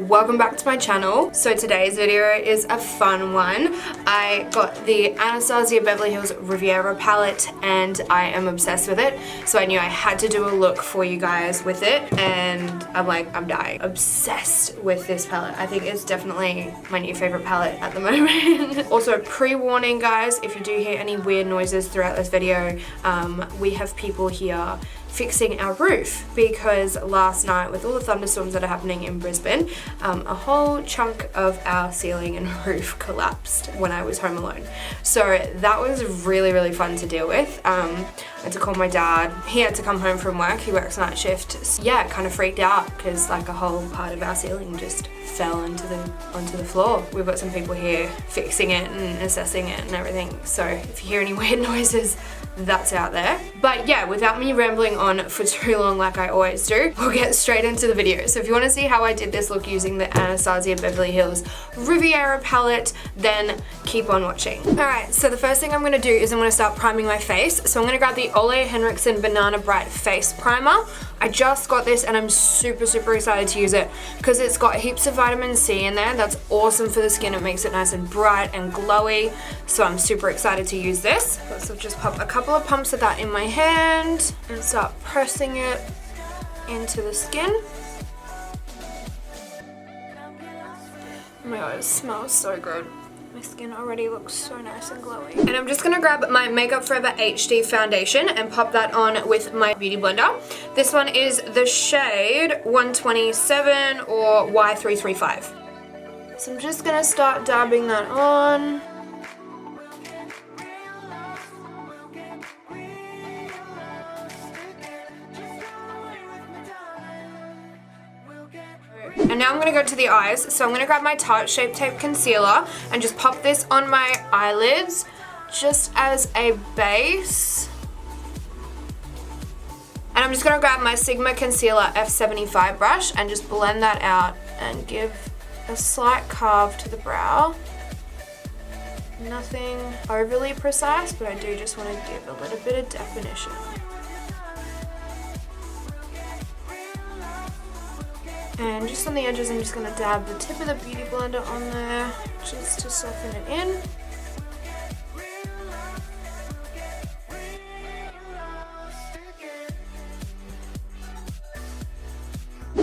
welcome back to my channel. So today's video is a fun one. I got the Anastasia Beverly Hills Riviera palette and I am obsessed with it. So I knew I had to do a look for you guys with it and I'm dying. Obsessed with this palette. I think it's definitely my new favorite palette at the moment. Also, pre-warning guys, if you do hear any weird noises throughout this video, we have people here fixing our roof because last night with all the thunderstorms that are happening in Brisbane, a whole chunk of our ceiling and roof collapsed when I was home alone. So that was really fun to deal with. I had to call my dad. He had to come home from work. He works night shift. So yeah, it kind of freaked out because like a whole part of our ceiling just fell onto the floor. We've got some people here fixing it and assessing it and everything. So if you hear any weird noises, that's out there. But yeah, without me rambling on for too long like I always do, we'll get straight into the video. So if you want to see how I did this look using the Anastasia Beverly Hills Riviera palette, then keep on watching. Alright, so the first thing I'm going to do is I'm going to start priming my face. So I'm going to grab the Ole Henriksen Banana Bright Face Primer. I just got this and I'm super excited to use it because it's got heaps of vitamin C in there. That's awesome for the skin. It makes it nice and bright and glowy. So I'm super excited to use this. So just pop a couple of pumps of that in my hand and start pressing it into the skin. Oh my god, it smells so good. My skin already looks so nice and glowy. And I'm just gonna grab my Makeup Forever HD foundation and pop that on with my beauty blender. This one is the shade 127 or Y335. So I'm just gonna start dabbing that on. And now I'm going to go to the eyes. So I'm going to grab my Tarte Shape Tape Concealer and just pop this on my eyelids just as a base. And I'm just going to grab my Sigma Concealer F75 brush and just blend that out and give a slight carve to the brow. Nothing overly precise, but I do just want to give a little bit of definition. And just on the edges, I'm just going to dab the tip of the beauty blender on there just to soften it in.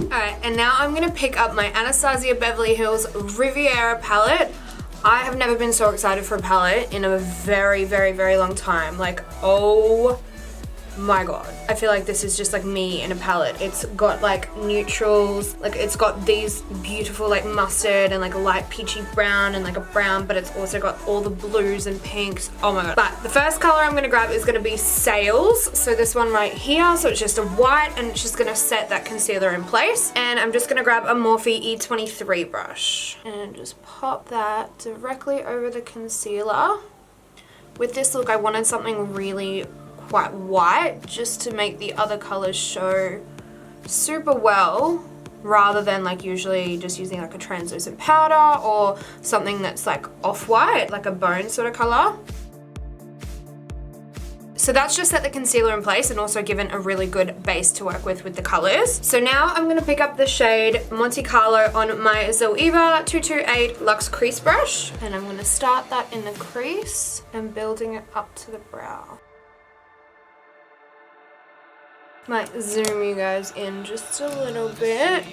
Alright, and now I'm going to pick up my Anastasia Beverly Hills Riviera palette. I have never been so excited for a palette in a very long time. Like, oh my god, I feel like this is just like me in a palette. It's got like neutrals, like it's got these beautiful like mustard and like a light peachy brown and like a brown, but it's also got all the blues and pinks. Oh my god. But the first color I'm gonna grab is gonna be Sales. So this one right here, so it's just a white and it's just gonna set that concealer in place. And I'm just gonna grab a Morphe E23 brush and just pop that directly over the concealer. With this look, I wanted something really quite white just to make the other colors show super well rather than like usually just using like a translucent powder or something that's like off-white, like a bone sort of color. So that's just set the concealer in place and also given a really good base to work with the colors. So now I'm going to pick up the shade Monte Carlo on my Zoeva 228 Luxe Crease brush and I'm going to start that in the crease and building it up to the brow. Might zoom you guys in just a little bit.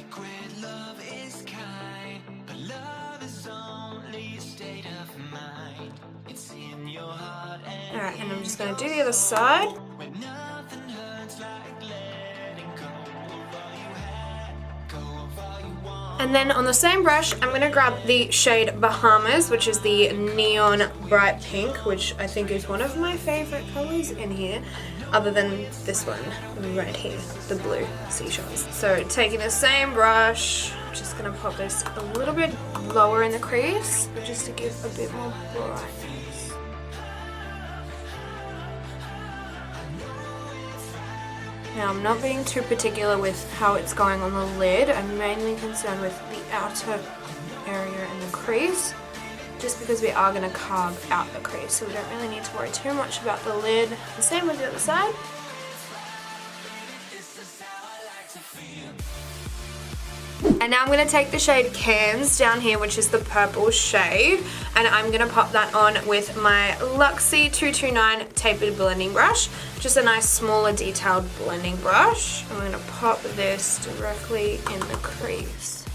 Alright, and I'm just going to do the other side. And then on the same brush, I'm going to grab the shade Bahamas, which is the neon bright pink, which I think is one of my favorite colors in here, other than this one right here, the blue seashells. So taking the same brush, I'm just going to pop this a little bit lower in the crease, just to give a bit more brightness. Now I'm not being too particular with how it's going on the lid. I'm mainly concerned with the outer area in the crease, just because we are going to carve out the crease, so we don't really need to worry too much about the lid. The same with the other side. And now I'm going to take the shade Cans down here, which is the purple shade, and I'm going to pop that on with my Luxie 229 tapered blending brush. Just a nice smaller detailed blending brush. I'm going to pop this directly in the crease.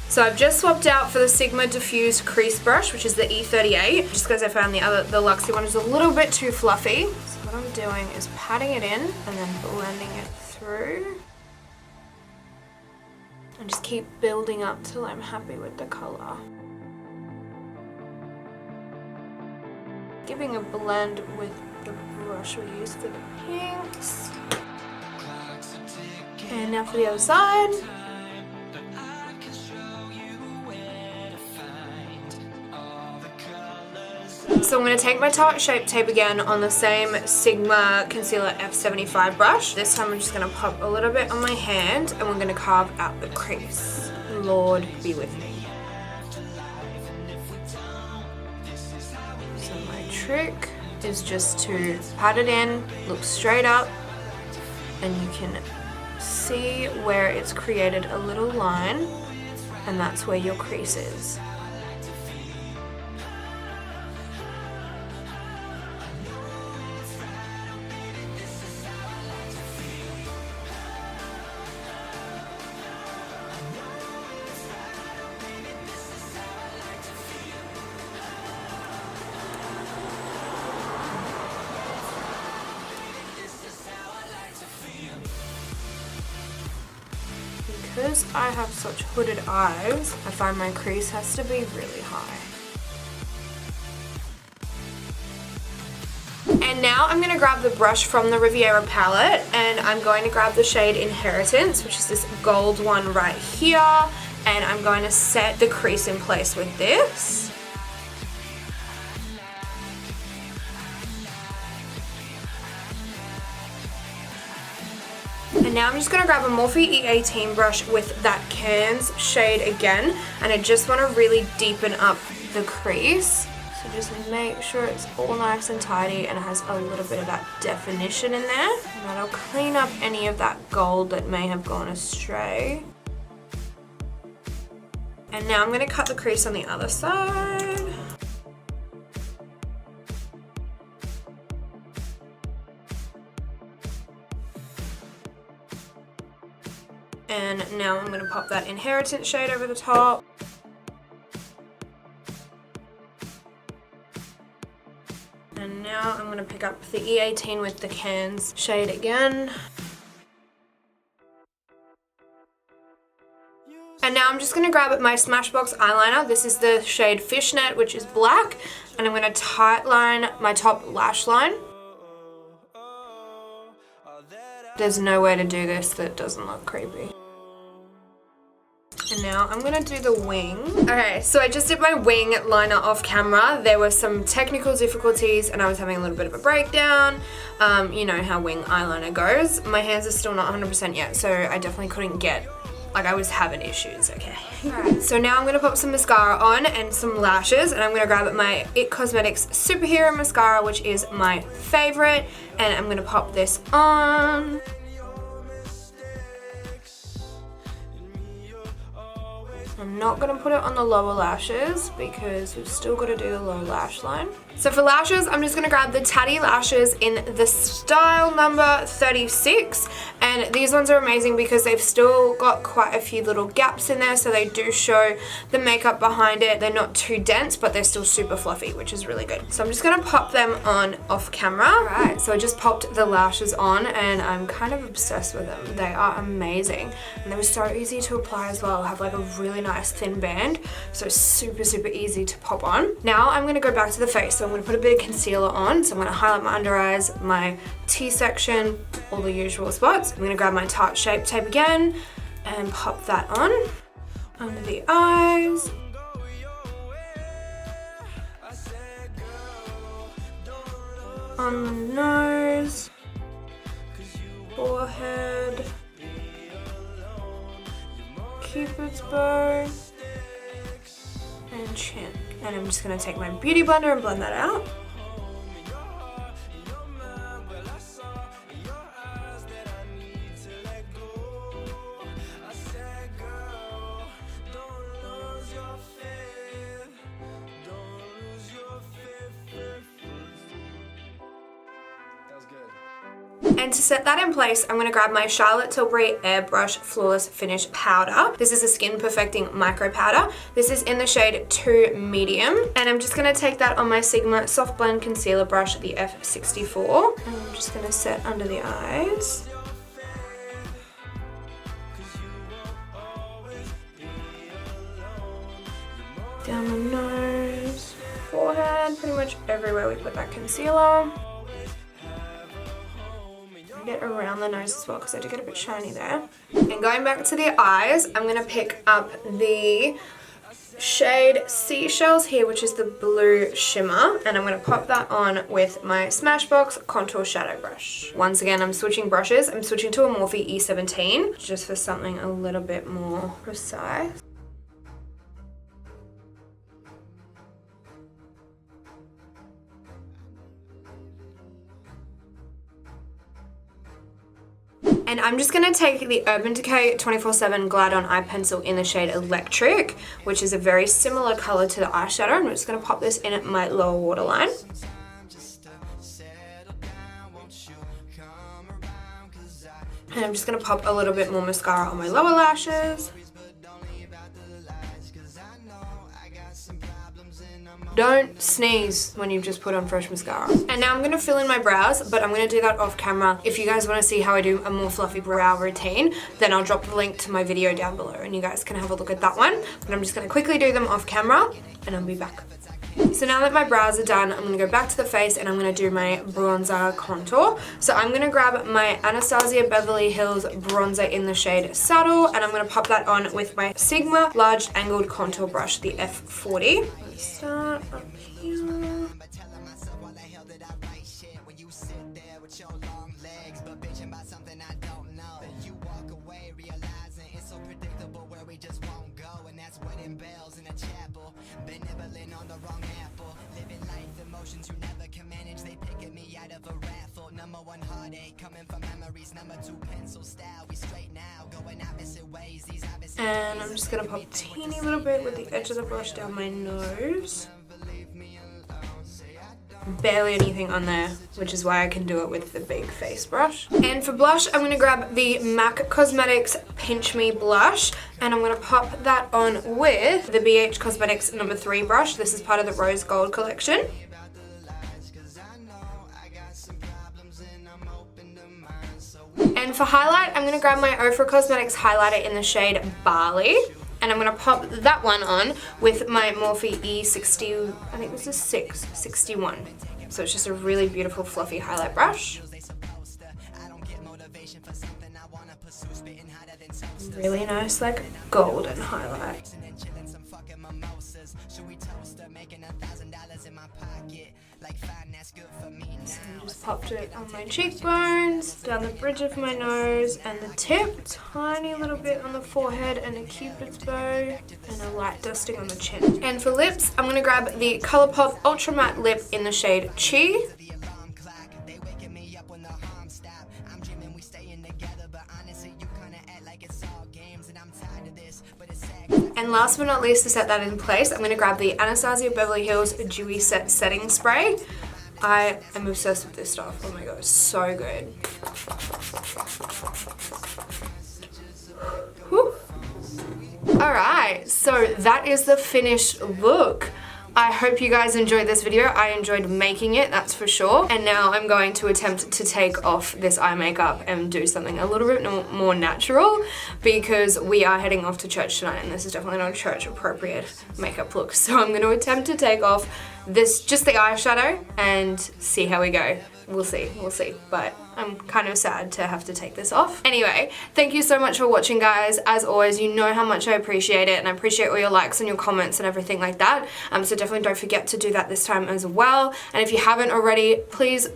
So I've just swapped out for the Sigma Diffuse Crease brush, which is the E38, just because I found the Luxie one is a little bit too fluffy. So what I'm doing is patting it in and then blending it through. And just keep building up till I'm happy with the color. Giving a blend with the brush we use for the pinks. And now for the other side. So I'm going to take my Tarte Shape Tape again on the same Sigma Concealer F75 brush. This time I'm just going to pop a little bit on my hand and we're going to carve out the crease. Lord be with me. So my trick is just to pat it in, look straight up, and you can see where it's created a little line, and that's where your crease is. Because I have such hooded eyes, I find my crease has to be really high. And now I'm going to grab the brush from the Riviera palette and I'm going to grab the shade Inheritance, which is this gold one right here, and I'm going to set the crease in place with this. And now I'm just going to grab a Morphe E18 brush with that Cans shade again, and I just want to really deepen up the crease. So just make sure it's all nice and tidy and it has a little bit of that definition in there. And that'll clean up any of that gold that may have gone astray. And now I'm going to cut the crease on the other side. And now I'm going to pop that Inheritance shade over the top. And now I'm going to pick up the E18 with the Cans shade again. And now I'm just going to grab my Smashbox eyeliner. This is the shade Fishnet, which is black. And I'm going to tight line my top lash line. There's no way to do this that doesn't look creepy. And now I'm going to do the wing. Okay, so I just did my wing liner off camera. There were some technical difficulties and I was having a little bit of a breakdown. You know how wing eyeliner goes. My hands are still not 100% yet, so I definitely couldn't get, like, I was having issues, okay. Alright, so now I'm going to pop some mascara on and some lashes, and I'm going to grab my IT Cosmetics Superhero Mascara, which is my favorite, and I'm going to pop this on. I'm not going to put it on the lower lashes because we've still got to do the lower lash line. So for lashes, I'm just going to grab the Tatty lashes in the style number 36, and these ones are amazing because they've still got quite a few little gaps in there, so they do show the makeup behind it. They're not too dense, but they're still super fluffy, which is really good. So I'm just going to pop them on off camera. Alright, so I just popped the lashes on and I'm kind of obsessed with them. They are amazing, and they were so easy to apply as well. I have like a really nice thin band, so super easy to pop on. Now I'm going to go back to the face. So I'm going to put a bit of concealer on. So I'm going to highlight my under eyes, my T-section, all the usual spots. I'm going to grab my Tarte Shape Tape again and pop that on under the eyes. On the nose, forehead, Cupid's bow, and chin. And I'm just going to take my beauty blender and blend that out. And to set that in place, I'm going to grab my Charlotte Tilbury Airbrush Flawless Finish Powder. This is a Skin Perfecting Micro Powder. This is in the shade 2 Medium. And I'm just going to take that on my Sigma Soft Blend Concealer Brush, the F64. And I'm just going to set under the eyes. Down the nose, forehead, pretty much everywhere we put that concealer. Get around the nose as well because I do get a bit shiny there. And going back to the eyes, I'm going to pick up the shade Seashells here, which is the blue shimmer, and I'm going to pop that on with my Smashbox Contour Shadow Brush. Once again, I'm switching brushes. I'm switching to a Morphe E17 just for something a little bit more precise. And I'm just going to take the Urban Decay 24/7 Glide On Eye Pencil in the shade Electric, which is a very similar color to the eyeshadow. I'm just going to pop this in at my lower waterline. And I'm just going to pop a little bit more mascara on my lower lashes. Don't sneeze when you've just put on fresh mascara. And now I'm going to fill in my brows, but I'm going to do that off camera. If you guys want to see how I do a more fluffy brow routine, then I'll drop the link to my video down below and you guys can have a look at that one. But I'm just going to quickly do them off camera and I'll be back. So now that my brows are done, I'm going to go back to the face and I'm going to do my bronzer contour. So I'm going to grab my Anastasia Beverly Hills bronzer in the shade Saddle, and I'm going to pop that on with my Sigma Large Angled Contour Brush, the F40. Let's start up here. And I'm just going to pop a teeny little bit with the edge of the brush down my nose. Barely anything on there, which is why I can do it with the big face brush. And for blush, I'm going to grab the MAC Cosmetics Pinch Me blush, and I'm going to pop that on with the BH Cosmetics No. 3 brush. This is part of the Rose Gold collection. And for highlight, I'm going to grab my Ofra Cosmetics highlighter in the shade Barley. And I'm going to pop that one on with my Morphe E60, I think this is 661. So it's just a really beautiful fluffy highlight brush. Really nice like golden highlight. So I just popped it on my cheekbones, down the bridge of my nose and the tip, tiny little bit on the forehead and a cupid's bow, and a light dusting on the chin. And for lips, I'm going to grab the Colourpop Ultra Matte Lip in the shade Chi. And last but not least, to set that in place, I'm going to grab the Anastasia Beverly Hills Dewy Set Setting Spray. I am obsessed with this stuff. Oh my god, it's so good. Whew. Alright, so that is the finished look. I hope you guys enjoyed this video. I enjoyed making it, that's for sure. And now I'm going to attempt to take off this eye makeup and do something a little bit more natural, because we are heading off to church tonight and this is definitely not a church appropriate makeup look. So I'm going to attempt to take off this, just the eyeshadow, and see how we go. We'll see, but I'm kind of sad to have to take this off. Anyway, thank you so much for watching, guys. As always, you know how much I appreciate it, and I appreciate all your likes and your comments and everything like that. So definitely don't forget to do that this time as well. And if you haven't already, please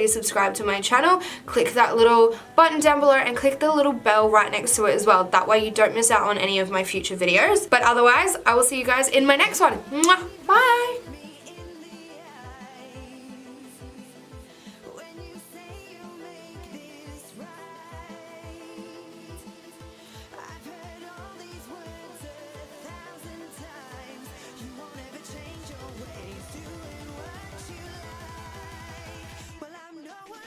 subscribe to my channel. Click that little button down below and click the little bell right next to it as well. That way you don't miss out on any of my future videos. But otherwise, I will see you guys in my next one. Mwah! Bye! No one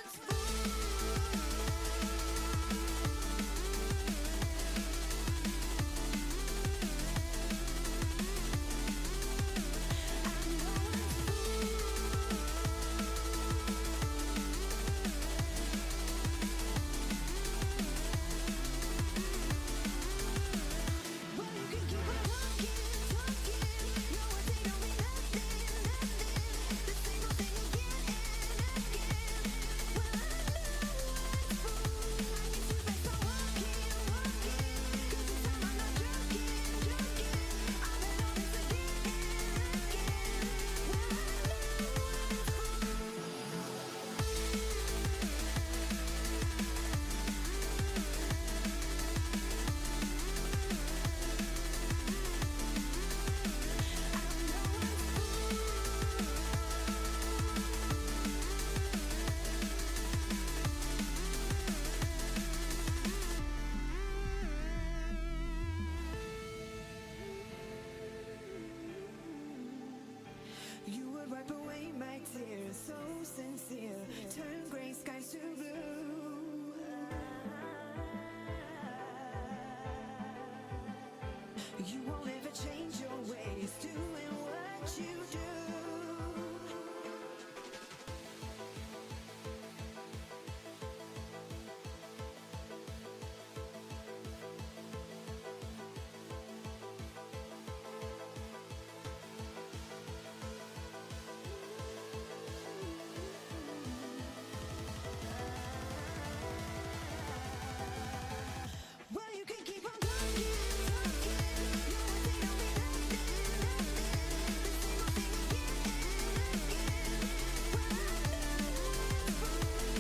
You won't ever change your ways. Do